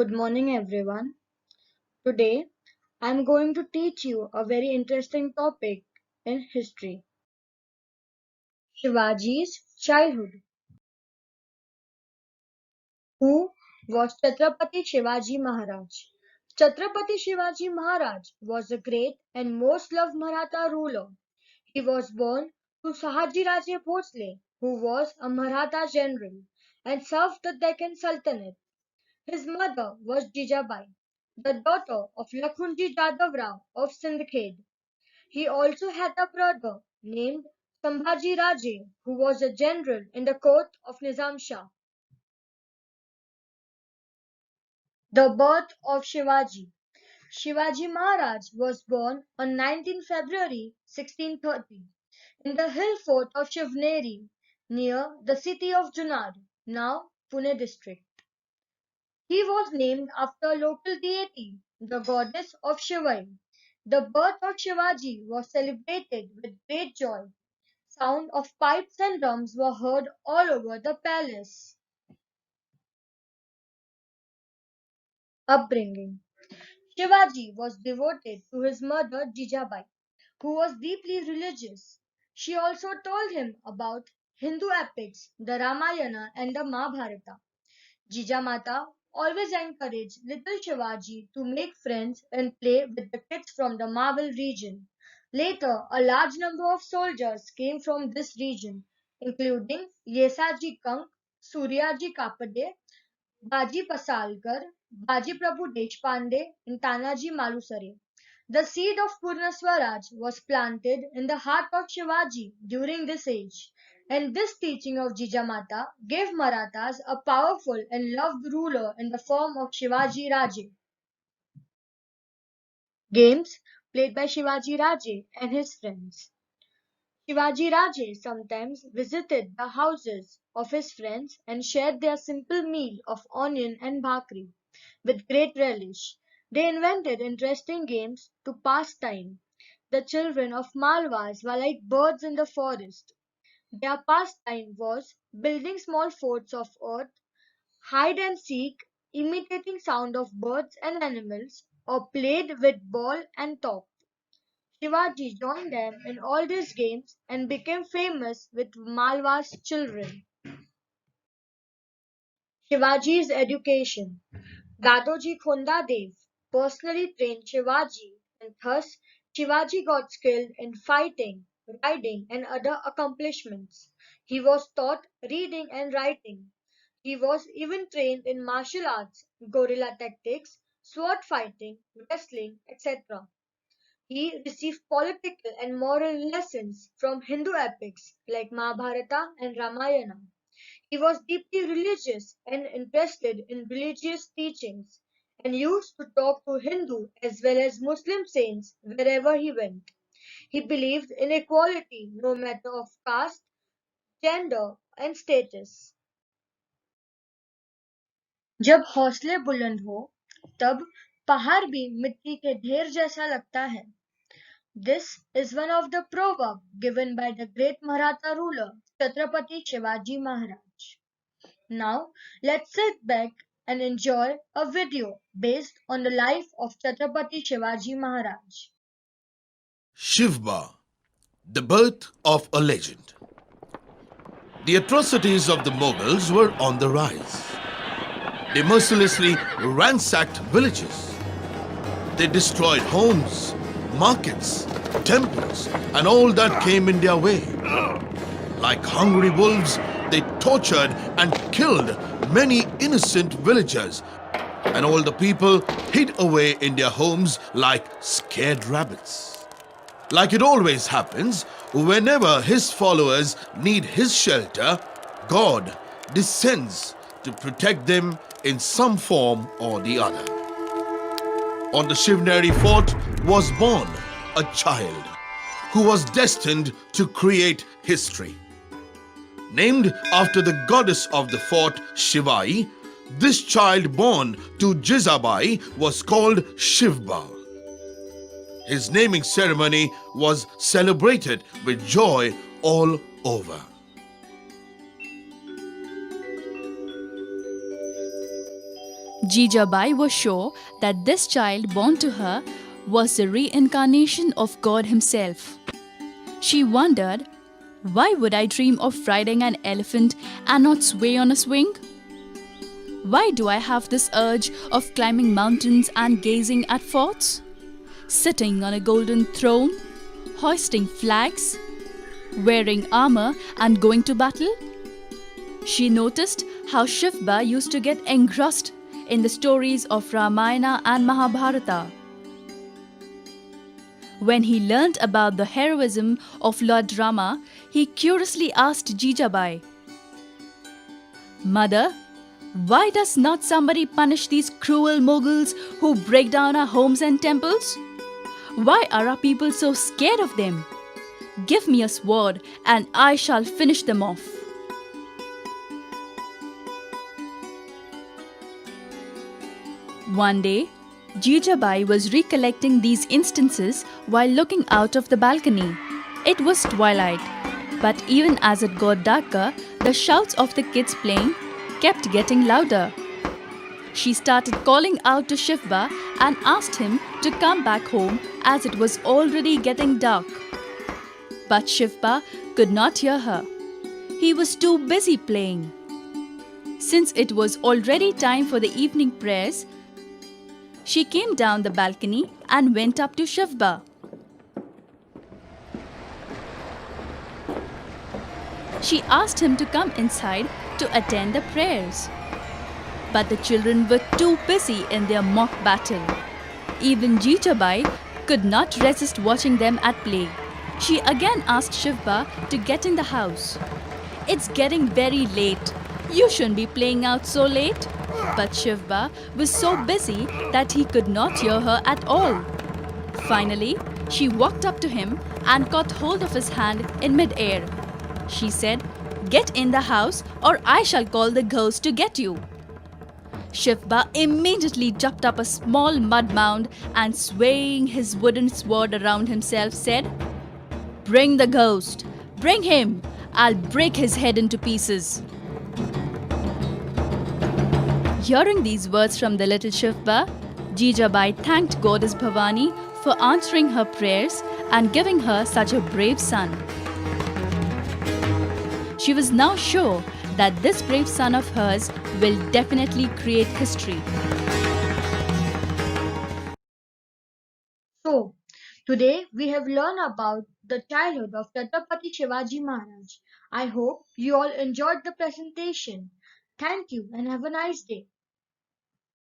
Good morning, everyone. Today, I'm going to teach you a very interesting topic in history, Shivaji's childhood. Who was Chhatrapati Shivaji Maharaj? Chhatrapati Shivaji Maharaj was a great and most loved Maratha ruler. He was born to Sahaji Raje Bhosle, who was a Maratha general and served the Deccan Sultanate. His mother was Jijabai, the daughter of Lakhunji Jadhav Rao of Sindhkhed. He also had a brother named Sambhaji Raje, who was a general in the court of Nizam Shah. The birth of Shivaji. Shivaji Maharaj was born on 19 February 1630 in the hill fort of Shivneri near the city of Junad, now Pune district. He was named after a local deity, the goddess of Shivai. The birth of Shivaji was celebrated with great joy. Sound of pipes and drums were heard all over the palace. Upbringing. Shivaji was devoted to his mother Jijabai, who was deeply religious. She also told him about Hindu epics, the Ramayana and the Mahabharata. Jijamata always encouraged little Shivaji to make friends and play with the kids from the Marvel region. Later, a large number of soldiers came from this region, including Yesaji Kank, Suryaji Kapade, Baji Pasalkar, Baji Prabhu Deshpande, and Tanaji Malusare. The seed of Purna Swaraj was planted in the heart of Shivaji during this age, and this teaching of Jijamata gave Marathas a powerful and loved ruler in the form of Shivaji Raje. Games played by Shivaji Raje and his friends. Shivaji Raje sometimes visited the houses of his friends and shared their simple meal of onion and bhakri with great relish. They invented interesting games to pass time. The children of Malwas were like birds in the forest. Their pastime was building small forts of earth, hide and seek, imitating sound of birds and animals, or played with ball and top. Shivaji joined them in all these games and became famous with Malwa's children. Shivaji's education. Dadoji Kondadev personally trained Shivaji, and thus Shivaji got skilled in fighting, riding, and other accomplishments. He was taught reading and writing. He was even trained in martial arts, guerrilla tactics, sword fighting, wrestling, etc. He received political and moral lessons from Hindu epics like Mahabharata and Ramayana. He was deeply religious and interested in religious teachings and used to talk to Hindu as well as Muslim saints wherever he went. He believed in equality no matter of caste, gender and status. जब हौसले बुलंद हो तब पहाड़ भी मिट्टी के ढेर जैसा लगता है. This is one of the proverbs given by the great Maratha ruler Chhatrapati Shivaji Maharaj. Now, let's sit back and enjoy a video based on the life of Chhatrapati Shivaji Maharaj. Shivba, the birth of a legend. The atrocities of the Mughals were on the rise. They mercilessly ransacked villages. They destroyed homes, markets, temples, and all that came in their way. Like hungry wolves, they tortured and killed many innocent villagers, and all the people hid away in their homes like scared rabbits. Like it always happens, whenever his followers need his shelter, God descends to protect them in some form or the other. On the Shivneri fort was born a child who was destined to create history. Named after the goddess of the fort, Shivai, this child born to Jizabai was called Shivba. His naming ceremony was celebrated with joy all over. Jijabai was sure that this child born to her was the reincarnation of God Himself. She wondered, why would I dream of riding an elephant and not sway on a swing? Why do I have this urge of climbing mountains and gazing at forts? Sitting on a golden throne, hoisting flags, wearing armor and going to battle? She noticed how Shivba used to get engrossed in the stories of Ramayana and Mahabharata. When he learnt about the heroism of Lord Rama, he curiously asked Jijabai, "Mother, why does not somebody punish these cruel Mughals who break down our homes and temples? Why are our people so scared of them? Give me a sword and I shall finish them off." One day, Jijabai was recollecting these instances while looking out of the balcony. It was twilight, but even as it got darker, the shouts of the kids playing kept getting louder. She started calling out to Shivba and asked him to come back home as it was already getting dark. But Shivba could not hear her. He was too busy playing. Since it was already time for the evening prayers, she came down the balcony and went up to Shivba. She asked him to come inside to attend the prayers. But the children were too busy in their mock battle. Even Jijabai could not resist watching them at play. She again asked Shivba to get in the house. "It's getting very late. You shouldn't be playing out so late." But Shivba was so busy that he could not hear her at all. Finally, she walked up to him and caught hold of his hand in mid-air. She said, "Get in the house or I shall call the ghost to get you." Shivba immediately jumped up a small mud mound and swaying his wooden sword around himself said, "Bring the ghost! Bring him! I'll break his head into pieces." Hearing these words from the little Shivba, Jijabai thanked Goddess Bhavani for answering her prayers and giving her such a brave son. She was now sure that this brave son of hers will definitely create history. So, today we have learned about the childhood of Chhatrapati Shivaji Maharaj. I hope you all enjoyed the presentation. Thank you and have a nice day.